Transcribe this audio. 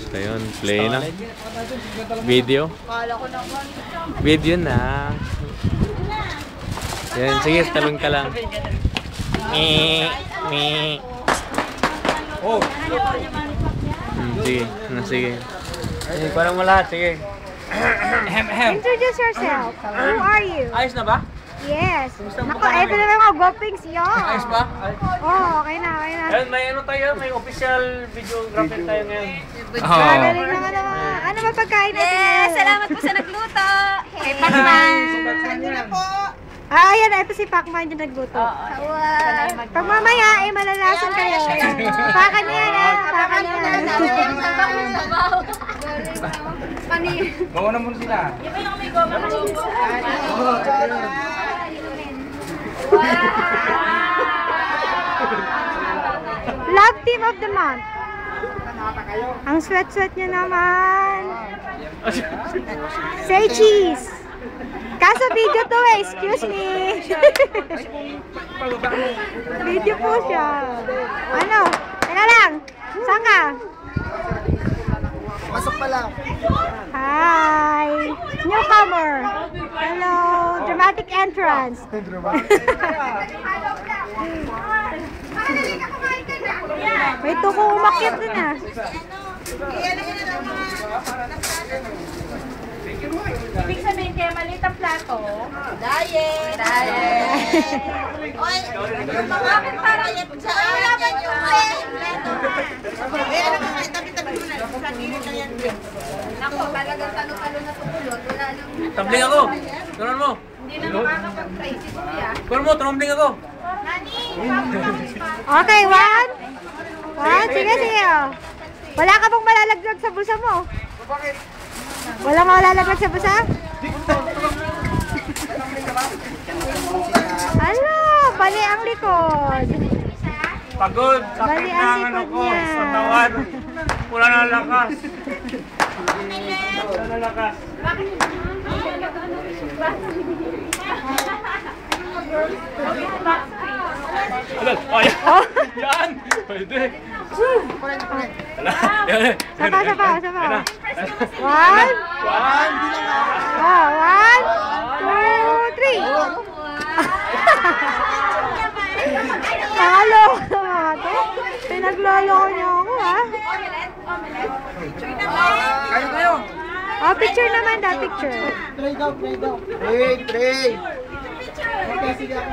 So yun, play na. Video. Video na. Yan, sige, talon ka lang. Oh. Sige, sige. Sige, parang mo lahat, sige. Introduce yourself. Who are you? Ayos na ba? Yes. Naku, eto na mga guwapings yun. Ayos ba? Oo, okay na, okay na. Ayun, may ano tayo, may official videographer tayo ngayon. Magaling naman naman. Ano ba pagkain natin? Yes! Salamat po sa nagluto! Kay Pacman. Ayan, ito si Pacman yung nagluto. Pag mamaya, malalasan kayo. Pakan niya na. Pakan niya na. Bawa na muna sila. Love team of the month. Ang sweat-sweat niya naman. Say cheese. Kaso video to eh, excuse me. Video po siya. Ano? Teka lang. Saan ka? Pasok pa lang. Hi. Newcomer. Hello. Dramatic entrance. May tuko umakyat dun ah. Ibig sabihin kaya maliit ang plato. Diet! Oy, Bakit parang wala ba yung tabi-tabi mo na. Sa gilid na yan. Nako, talagang talo-talo na tukulot. Wala nang... Tumbling ako. Turon mo. Hindi na makakapag-try si Kuya. Turon mo, tumbling ako. Okay, one. Sige, sige. Oh. Wala ka bang malalaglag sa bulsa mo? Wala malalaglag sa bulsa? Ano? Bali ang likod. Pagod. Bali Sakit ang na ang ano likod ko. niya. Sa tawan. Wala na lakas. Wala na lakas. Alal, ay! Yan! Pwede! Sapa. One. One, two, three. Halo mga to. Pinagloloko niyo ako ha. Kayo. Oh, picture naman daw, picture. Tray daw. Tray. Okay, sige ako.